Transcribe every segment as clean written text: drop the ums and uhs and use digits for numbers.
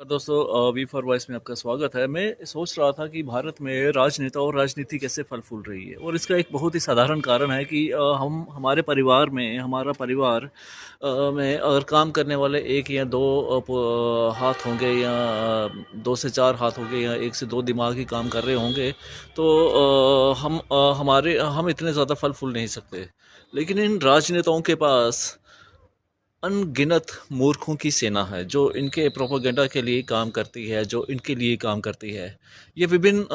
दोस्तों we for voice में आपका स्वागत है। मैं सोच रहा था कि भारत में राजनेता और राजनीति कैसे फल फूल रही है, और इसका एक बहुत ही साधारण कारण है कि हम हमारे परिवार में हमारा परिवार में अगर काम करने वाले एक या दो हाथ होंगे, या दो से चार हाथ होंगे, या एक से दो दिमाग ही काम कर रहे होंगे, तो हम इतने ज़्यादा फल फूल नहीं सकते। लेकिन इन राजनेताओं के पास अनगिनत मूर्खों की सेना है जो इनके प्रोपेगेंडा के लिए काम करती है, जो इनके लिए काम करती है। ये विभिन्न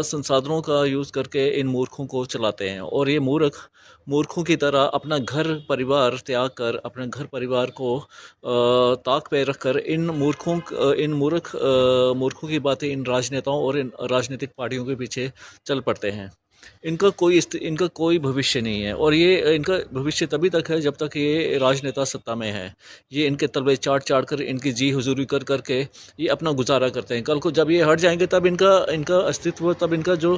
संसाधनों का यूज़ करके इन मूर्खों को चलाते हैं, और ये मूर्खों की तरह अपना घर परिवार त्याग कर, अपने घर परिवार को ताक पे रख कर मूर्खों की बातें इन राजनेताओं और इन राजनीतिक पार्टियों के पीछे चल पड़ते हैं। इनका कोई भविष्य नहीं है, और ये इनका भविष्य तभी तक है जब तक ये राजनेता सत्ता में है। ये इनके तलवे चाट चाट कर, इनकी जी हुजूरी कर करके ये अपना गुजारा करते हैं। कल को जब ये हट जाएंगे, तब इनका इनका अस्तित्व, तब इनका जो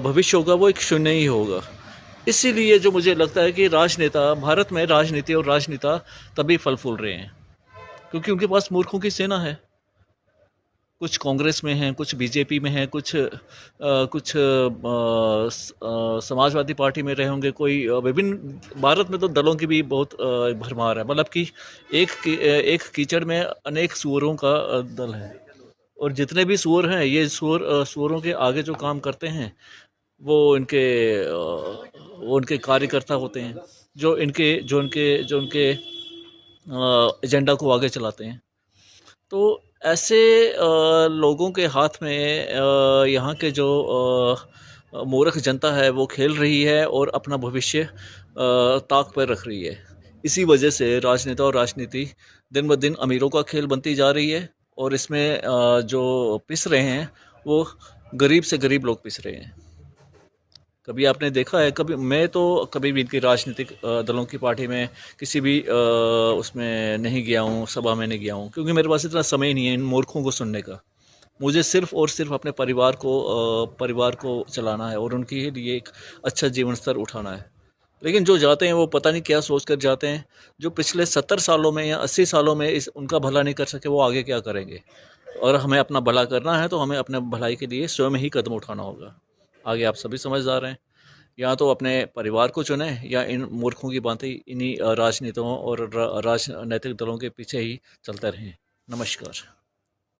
भविष्य होगा वो एक शून्य ही होगा। इसीलिए जो मुझे लगता है कि राजनेता, भारत में राजनीति और राजनेता तभी फल फूल रहे हैं क्योंकि उनके पास मूर्खों की सेना है। कुछ कांग्रेस में हैं, कुछ बीजेपी में हैं, कुछ समाजवादी पार्टी में रहे होंगे, कोई विभिन्न। भारत में तो दलों की भी बहुत भरमार है, मतलब कि एक कीचड़ में अनेक सूअरों का दल है। और जितने भी सूअर हैं, ये सूअरों के आगे जो काम करते हैं वो उनके कार्यकर्ता होते हैं, जो इनके एजेंडा को आगे चलाते हैं। तो ऐसे लोगों के हाथ में यहाँ के जो मूर्ख जनता है वो खेल रही है, और अपना भविष्य ताक पर रख रही है। इसी वजह से राजनेता और राजनीति दिन ब दिन अमीरों का खेल बनती जा रही है, और इसमें जो पिस रहे हैं वो गरीब से गरीब लोग पिस रहे हैं। कभी आपने देखा है? मैं तो कभी भी इनकी राजनीतिक दलों की पार्टी में किसी भी उसमें नहीं गया हूँ, सभा में नहीं गया हूँ, क्योंकि मेरे पास इतना समय नहीं है इन मूर्खों को सुनने का। मुझे सिर्फ और सिर्फ अपने परिवार को चलाना है, और उनके लिए एक अच्छा जीवन स्तर उठाना है। लेकिन जो जाते हैं वो पता नहीं क्या सोच कर जाते हैं। जो पिछले 70 सालों में या 80 सालों में उनका भला नहीं कर सके, वो आगे क्या करेंगे? और हमें अपना भला करना है, तो हमें अपने भलाई के लिए स्वयं ही कदम उठाना होगा। आगे आप सभी समझदार हैं। या तो अपने परिवार को चुने, या इन मूर्खों की बातें इन्हीं राजनेताओं और राजनीतिक दलों के पीछे ही चलते रहें। नमस्कार।